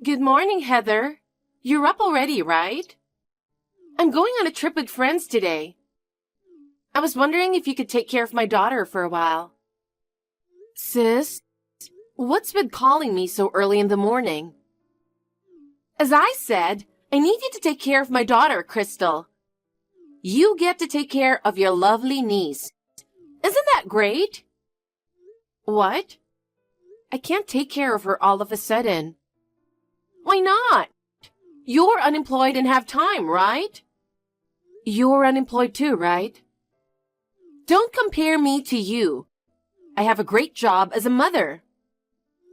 Good morning, Heather. You're up already, right? I'm going on a trip with friends today. I was wondering if you could take care of my daughter for a while. Sis, what's with calling me so early in the morning? As I said, I need you to take care of my daughter, Crystal. You get to take care of your lovely niece. Isn't that great? What? I can't take care of her all of a sudden. Why not? You're unemployed and have time, right? You're unemployed too, right? Don't compare me to you. I have a great job as a mother.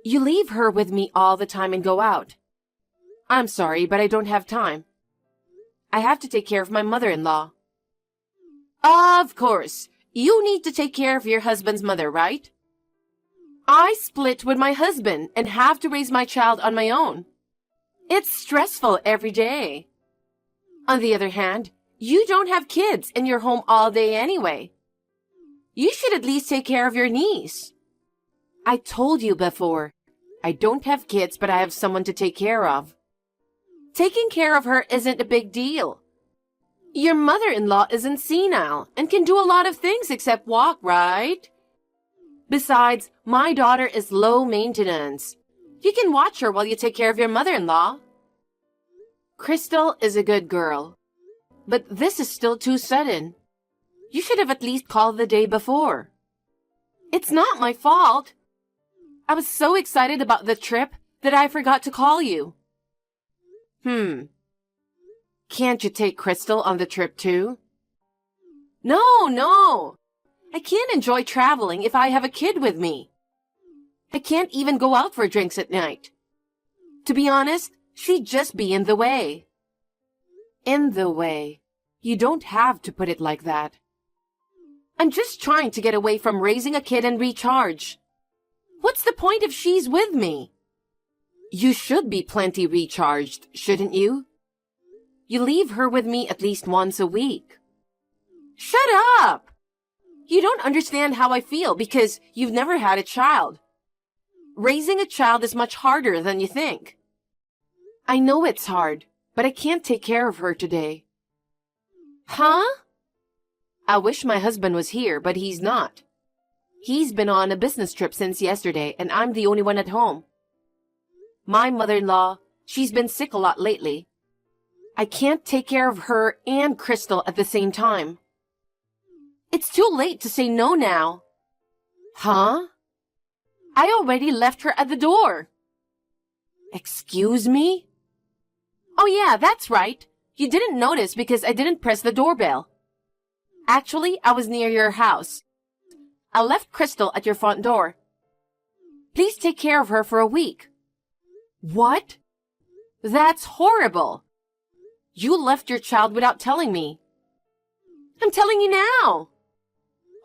You leave her with me all the time and go out. I'm sorry, but I don't have time. I have to take care of my mother-in-law. Of course, you need to take care of your husband's mother, right? I split with my husband and have to raise my child on my own. It's stressful every day. On the other hand, you don't have kids and you're home all day anyway. You should at least take care of your niece. I told you before, I don't have kids, but I have someone to take care of. Taking care of her isn't a big deal. Your mother-in-law isn't senile and can do a lot of things except walk, right? Besides, my daughter is low maintenance. You can watch her while you take care of your mother-in-law. Crystal is a good girl, but this is still too sudden. You should have at least called the day before. It's not my fault. I was so excited about the trip that I forgot to call you. Can't you take Crystal on the trip too? No. I can't enjoy traveling if I have a kid with me. I can't even go out for drinks at night. To be honest, she'd just be in the way. In the way. You don't have to put it like that. I'm just trying to get away from raising a kid and recharge. What's the point if she's with me? You should be plenty recharged, shouldn't you? You leave her with me at least once a week. Shut up! You don't understand how I feel because you've never had a child. Raising a child is much harder than you think. I know it's hard, but I can't take care of her today. Huh? I wish my husband was here, but he's not. He's been on a business trip since yesterday, and I'm the only one at home. My mother-in-law, she's been sick a lot lately. I can't take care of her and Crystal at the same time. It's too late to say no now. Huh? I already left her at the door. Excuse me? Oh yeah, that's right. You didn't notice because I didn't press the doorbell. Actually, I was near your house. I left Crystal at your front door. Please take care of her for a week. What? That's horrible. You left your child without telling me. I'm telling you now.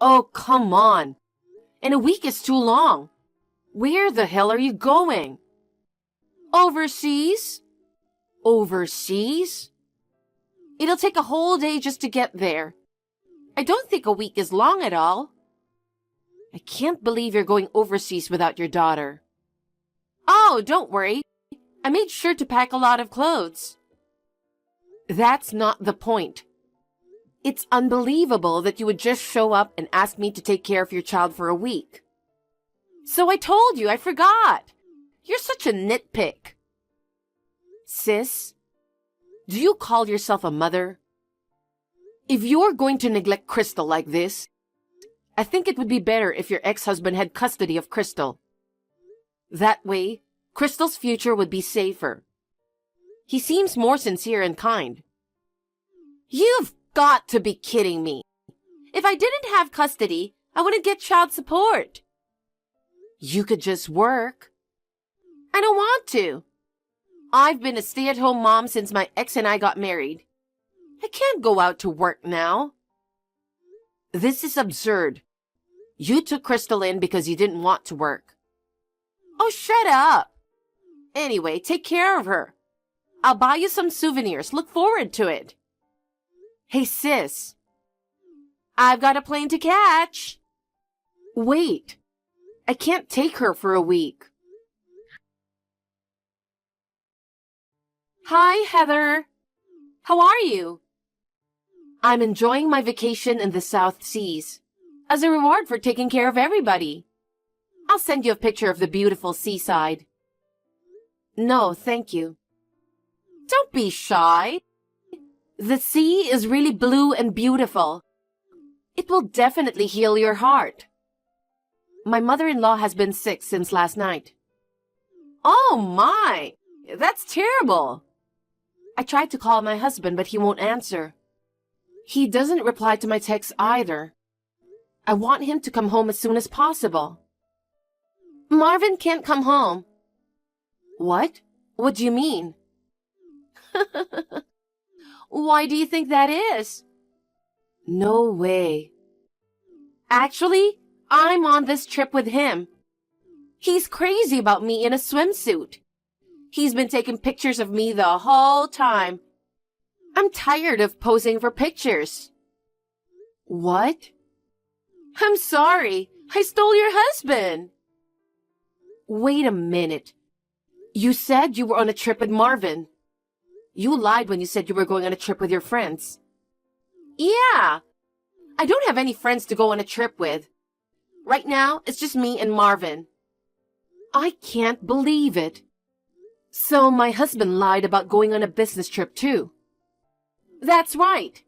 Oh, come on. And a week is too long. Where the hell are you going? Overseas? Overseas? It'll take a whole day just to get there. I don't think a week is long at all. I can't believe you're going overseas without your daughter. Oh, don't worry. I made sure to pack a lot of clothes. That's not the point. It's unbelievable that you would just show up and ask me to take care of your child for a week. So I told you, I forgot. You're such a nitpick. Sis, do you call yourself a mother? If you're going to neglect Crystal like this, I think it would be better if your ex-husband had custody of Crystal. That way, Crystal's future would be safer. He seems more sincere and kind. You've got to be kidding me. If I didn't have custody, I wouldn't get child support. You could just work. I don't want to. I've been a stay-at-home mom since my ex and I got married. I can't go out to work now. This is absurd. You took Crystal in because you didn't want to work. Oh, shut up. Anyway, take care of her. I'll buy you some souvenirs. Look forward to it. Hey, sis. I've got a plane to catch. Wait. I can't take her for a week. Hi, Heather. How are you? I'm enjoying my vacation in the South Seas as a reward for taking care of everybody. I'll send you a picture of the beautiful seaside. No, thank you. Don't be shy. The sea is really blue and beautiful. It will definitely heal your heart. My mother-in-law has been sick since last night. Oh my! That's terrible! I tried to call my husband, but he won't answer. He doesn't reply to my texts either. I want him to come home as soon as possible. Marvin can't come home. What? What do you mean? Why do you think that is? No way. Actually, I'm on this trip with him. He's crazy about me in a swimsuit. He's been taking pictures of me the whole time. I'm tired of posing for pictures. What? I'm sorry. I stole your husband. Wait a minute. You said you were on a trip with Marvin. You lied when you said you were going on a trip with your friends. Yeah. I don't have any friends to go on a trip with. Right now, it's just me and Marvin. I can't believe it. So my husband lied about going on a business trip too. That's right.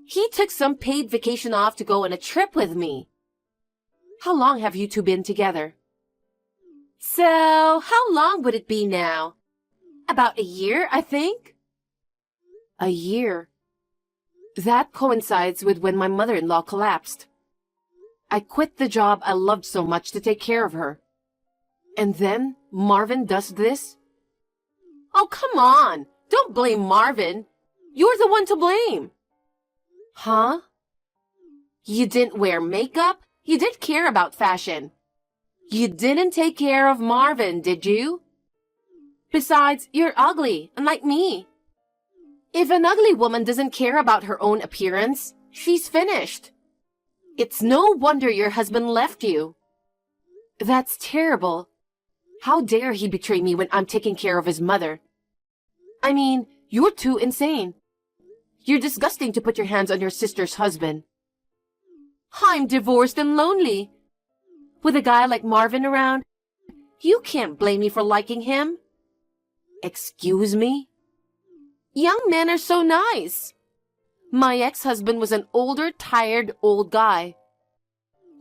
He took some paid vacation off to go on a trip with me. How long have you two been together? So, how long would it be now? About a year, I think. A year. That coincides with when my mother-in-law collapsed. I quit the job I loved so much to take care of her. And then Marvin does this? Oh, come on. Don't blame Marvin. You're the one to blame. Huh? You didn't wear makeup? You did care about fashion. You didn't take care of Marvin, did you? Besides, you're ugly, unlike me. If an ugly woman doesn't care about her own appearance, she's finished. It's no wonder your husband left you. That's terrible. How dare he betray me when I'm taking care of his mother? I mean, you're too insane. You're disgusting to put your hands on your sister's husband. I'm divorced and lonely. With a guy like Marvin around, you can't blame me for liking him. Excuse me? Young men are so nice. My ex-husband was an older, tired, old guy.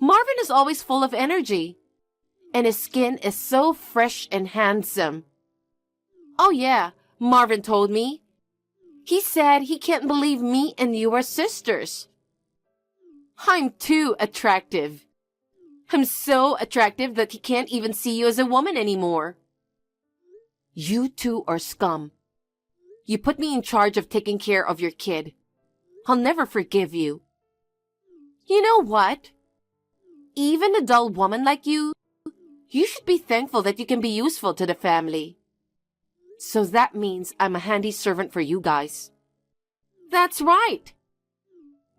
Marvin is always full of energy, and his skin is so fresh and handsome. Oh yeah, Marvin told me. He said he can't believe me and you are sisters. I'm too attractive. I'm so attractive that he can't even see you as a woman anymore. You two are scum. You put me in charge of taking care of your kid. I'll never forgive you. You know what? Even a dull woman like you should be thankful that you can be useful to the family. So that means I'm a handy servant for you guys. That's right.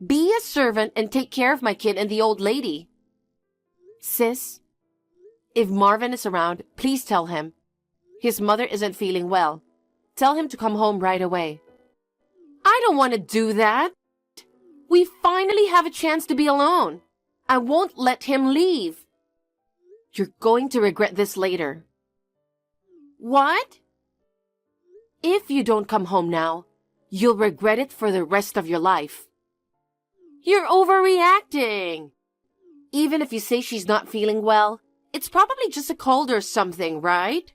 Be a servant and take care of my kid and the old lady. Sis, if Marvin is around, please tell him. His mother isn't feeling well. Tell him to come home right away. I don't want to do that. We finally have a chance to be alone. I won't let him leave. You're going to regret this later. What? If you don't come home now, you'll regret it for the rest of your life. You're overreacting. Even if you say she's not feeling well, it's probably just a cold or something, right?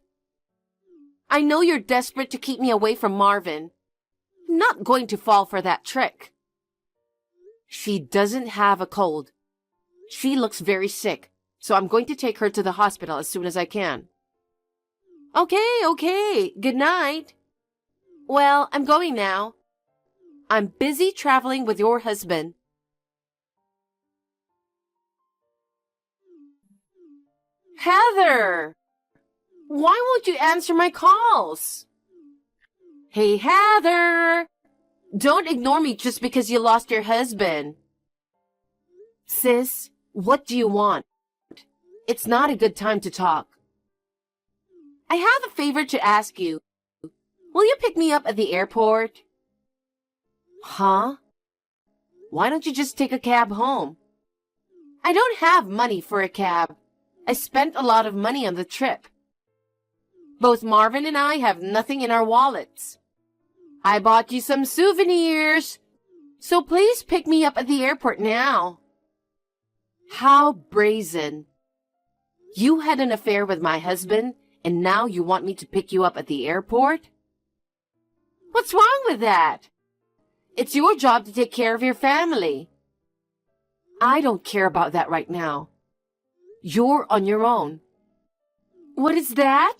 I know you're desperate to keep me away from Marvin. I'm not going to fall for that trick. She doesn't have a cold. She looks very sick, so I'm going to take her to the hospital as soon as I can. Okay. Good night. Well, I'm going now. I'm busy traveling with your husband. Heather! Why won't you answer my calls? Hey, Heather! Don't ignore me just because you lost your husband. Sis, what do you want? It's not a good time to talk. I have a favor to ask you. Will you pick me up at the airport? Huh? Why don't you just take a cab home? I don't have money for a cab. I spent a lot of money on the trip. Both Marvin and I have nothing in our wallets. I bought you some souvenirs, so please pick me up at the airport now. How brazen. You had an affair with my husband, and now you want me to pick you up at the airport? What's wrong with that? It's your job to take care of your family. I don't care about that right now. You're on your own. What is that?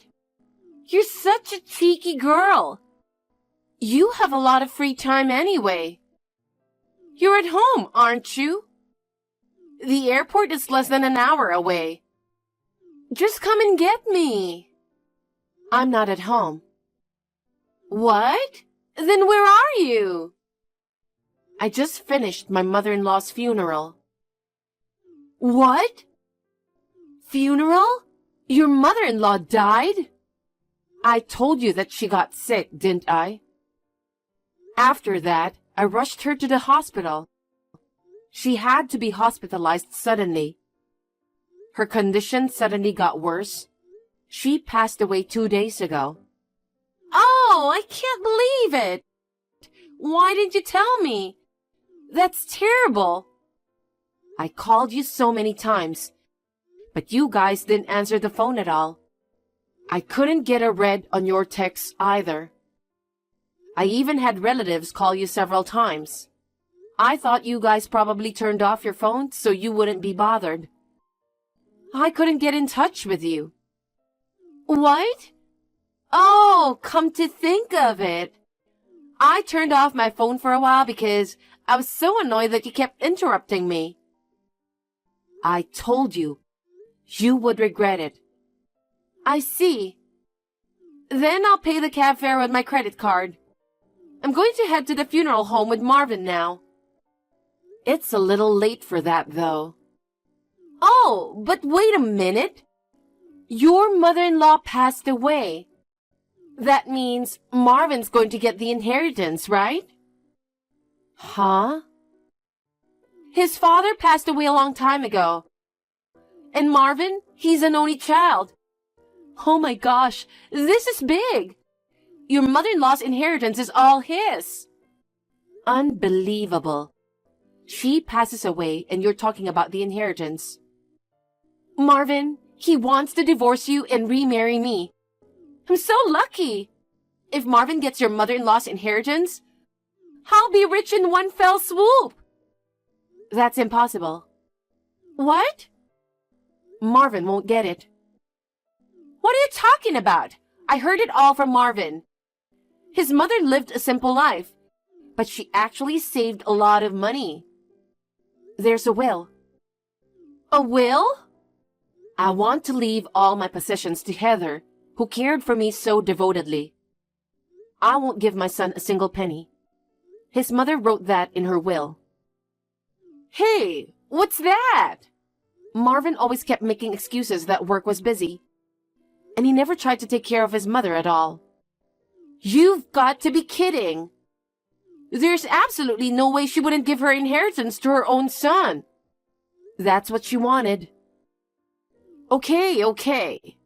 You're such a cheeky girl. You have a lot of free time anyway. You're at home, aren't you? The airport is less than an hour away. Just come and get me. I'm not at home. What? Then where are you? I just finished my mother-in-law's funeral. What? Funeral? Your mother-in-law died? I told you that she got sick, didn't I? After that, I rushed her to the hospital. She had to be hospitalized suddenly. Her condition suddenly got worse. She passed away 2 days ago. Oh, I can't believe it. Why didn't you tell me? That's terrible. I called you so many times, but you guys didn't answer the phone at all. I couldn't get a read on your texts either. I even had relatives call you several times. I thought you guys probably turned off your phone so you wouldn't be bothered. I couldn't get in touch with you. What? Oh, come to think of it. I turned off my phone for a while because I was so annoyed that you kept interrupting me. I told you, you would regret it. I see. Then I'll pay the cab fare with my credit card. I'm going to head to the funeral home with Marvin now. It's a little late for that, though. Oh, but wait a minute. Your mother-in-law passed away. That means Marvin's going to get the inheritance, right? Huh? His father passed away a long time ago. And Marvin, he's an only child. Oh my gosh, this is big. Your mother-in-law's inheritance is all his. Unbelievable. She passes away and you're talking about the inheritance. Marvin, he wants to divorce you and remarry me. I'm so lucky. If Marvin gets your mother-in-law's inheritance, I'll be rich in one fell swoop. That's impossible. What? Marvin won't get it. What are you talking about? I heard it all from Marvin. His mother lived a simple life, but she actually saved a lot of money. There's a will. A will? I want to leave all my possessions to Heather, who cared for me so devotedly. I won't give my son a single penny. His mother wrote that in her will. Hey, what's that? Marvin always kept making excuses that work was busy, and he never tried to take care of his mother at all. You've got to be kidding. There's absolutely no way she wouldn't give her inheritance to her own son. That's what she wanted. Okay.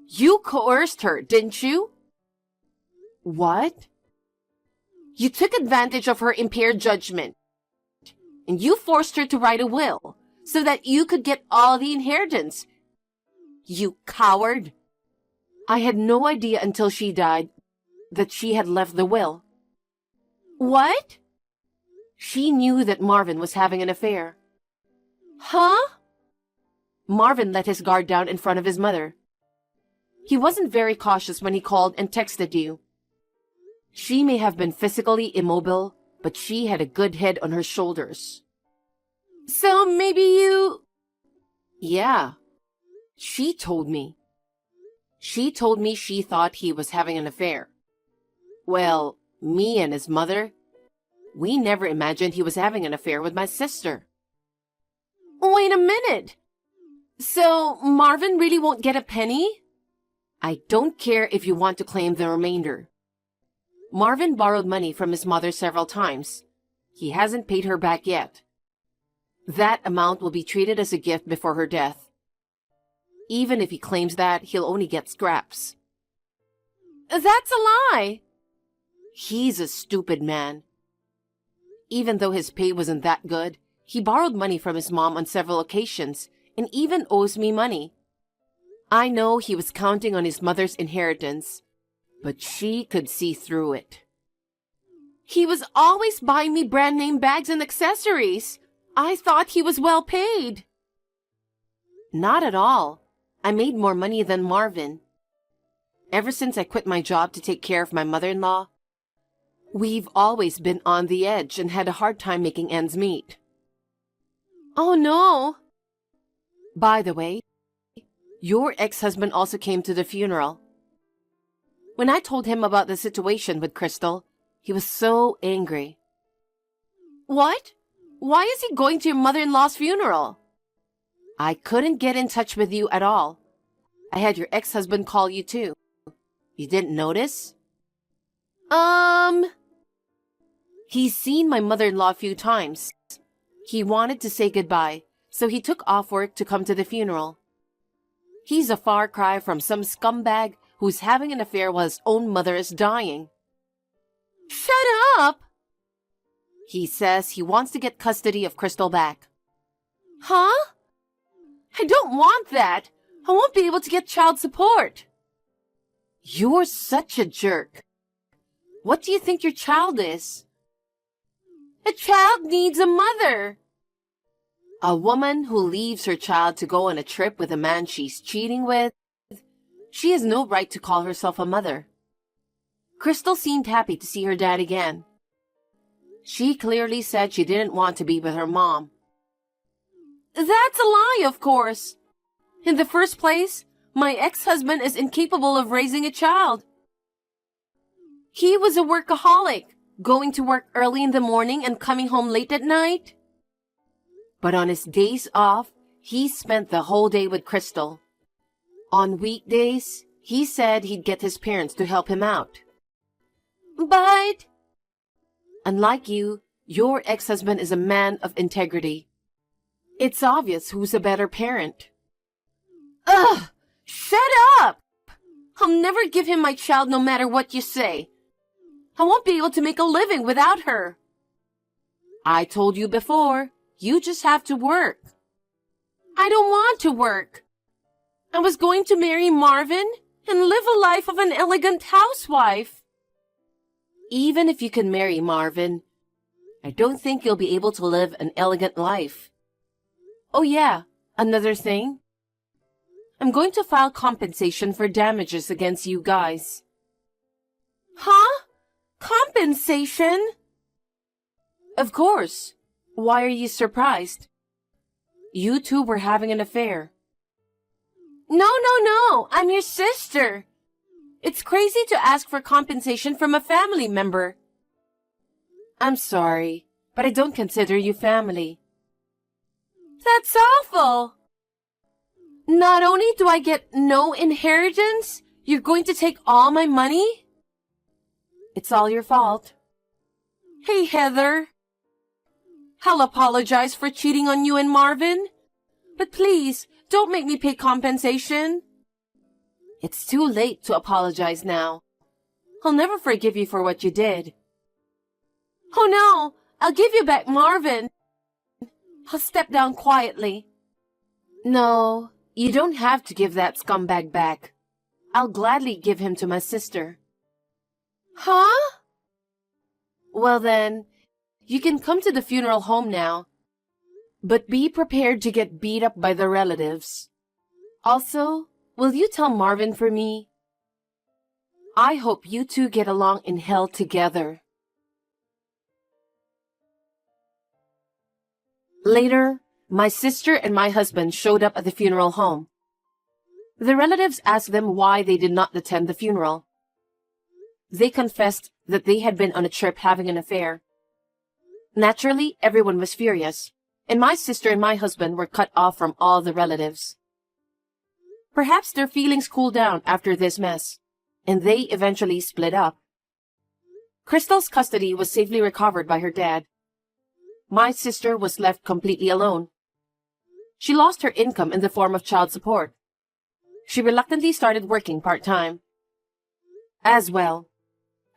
You coerced her, didn't you? What? You took advantage of her impaired judgment, and you forced her to write a will so that you could get all the inheritance. You coward. I had no idea until she died that she had left the will. What? She knew that Marvin was having an affair. Huh? Marvin let his guard down in front of his mother. He wasn't very cautious when he called and texted you. She may have been physically immobile, but she had a good head on her shoulders. So maybe you... Yeah. She told me. She told me she thought he was having an affair. Well, me and his mother, we never imagined he was having an affair with my sister. Wait a minute. So Marvin really won't get a penny? I don't care if you want to claim the remainder. Marvin borrowed money from his mother several times. He hasn't paid her back yet. That amount will be treated as a gift before her death. Even if he claims that, he'll only get scraps. That's a lie! He's a stupid man. Even though his pay wasn't that good, he borrowed money from his mom on several occasions and even owes me money. I know he was counting on his mother's inheritance, but she could see through it. He was always buying me brand name bags and accessories. I thought he was well paid. Not at all. I made more money than Marvin. Ever since I quit my job to take care of my mother-in-law, we've always been on the edge and had a hard time making ends meet. Oh no! By the way, your ex-husband also came to the funeral. When I told him about the situation with Crystal, he was so angry. What? Why is he going to your mother-in-law's funeral? I couldn't get in touch with you at all. I had your ex-husband call you too. You didn't notice? He's seen my mother-in-law a few times. He wanted to say goodbye, so he took off work to come to the funeral. He's a far cry from some scumbag who's having an affair while his own mother is dying. Shut up! He says he wants to get custody of Crystal back. Huh? I don't want that. I won't be able to get child support. You're such a jerk. What do you think your child is? A child needs a mother. A woman who leaves her child to go on a trip with a man she's cheating with, she has no right to call herself a mother. Crystal seemed happy to see her dad again. She clearly said she didn't want to be with her mom. That's a lie, of course. In the first place, my ex-husband is incapable of raising a child. He was a workaholic, going to work early in the morning and coming home late at night. But on his days off, he spent the whole day with Crystal. On weekdays, he said he'd get his parents to help him out. But, unlike you, your ex-husband is a man of integrity. It's obvious who's a better parent. Ugh! Shut up! I'll never give him my child no matter what you say. I won't be able to make a living without her. I told you before, you just have to work. I don't want to work. I was going to marry Marvin and live a life of an elegant housewife. Even if you can marry Marvin, I don't think you'll be able to live an elegant life. Oh yeah, another thing. I'm going to file compensation for damages against you guys. Huh? Compensation? Of course. Why are you surprised? You two were having an affair. No, I'm your sister. It's crazy to ask for compensation from a family member. I'm sorry, but I don't consider you family. That's awful. Not only do I get no inheritance, you're going to take all my money? It's all your fault. Hey, Heather. I'll apologize for cheating on you and Marvin, but please don't make me pay compensation. It's too late to apologize now. I'll never forgive you for what you did. Oh no, I'll give you back Marvin. I'll step down quietly. No, you don't have to give that scumbag back. I'll gladly give him to my sister. Huh? Well then, you can come to the funeral home now. But be prepared to get beat up by the relatives. Also, will you tell Marvin for me? I hope you two get along in hell together. Later, my sister and my husband showed up at the funeral home. The relatives asked them why they did not attend the funeral. They confessed that they had been on a trip having an affair. Naturally, everyone was furious, and my sister and my husband were cut off from all the relatives. Perhaps their feelings cooled down after this mess, and they eventually split up. Crystal's custody was safely recovered by her dad. My sister was left completely alone. She lost her income in the form of child support. She reluctantly started working part-time. As well,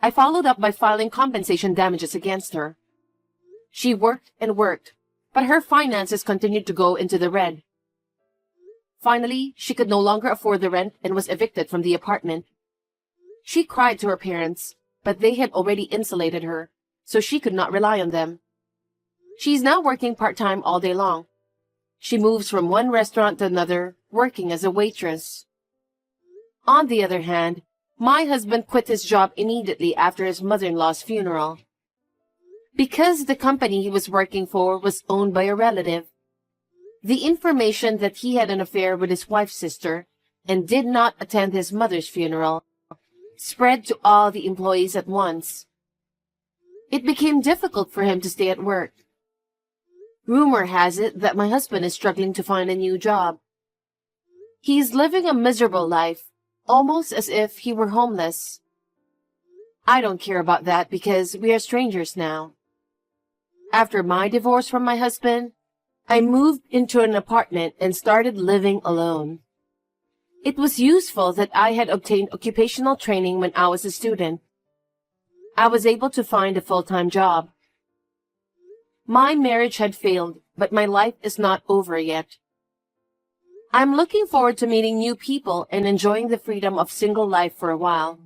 I followed up by filing compensation damages against her. She worked and worked, but her finances continued to go into the red. Finally, she could no longer afford the rent and was evicted from the apartment. She cried to her parents, but they had already insulated her, so she could not rely on them. She is now working part-time all day long. She moves from one restaurant to another, working as a waitress. On the other hand, my husband quit his job immediately after his mother-in-law's funeral. Because the company he was working for was owned by a relative, the information that he had an affair with his wife's sister and did not attend his mother's funeral spread to all the employees at once. It became difficult for him to stay at work. Rumor has it that my husband is struggling to find a new job. He is living a miserable life, almost as if he were homeless. I don't care about that because we are strangers now. After my divorce from my husband, I moved into an apartment and started living alone. It was useful that I had obtained occupational training when I was a student. I was able to find a full-time job. My marriage had failed, but my life is not over yet. I'm looking forward to meeting new people and enjoying the freedom of single life for a while.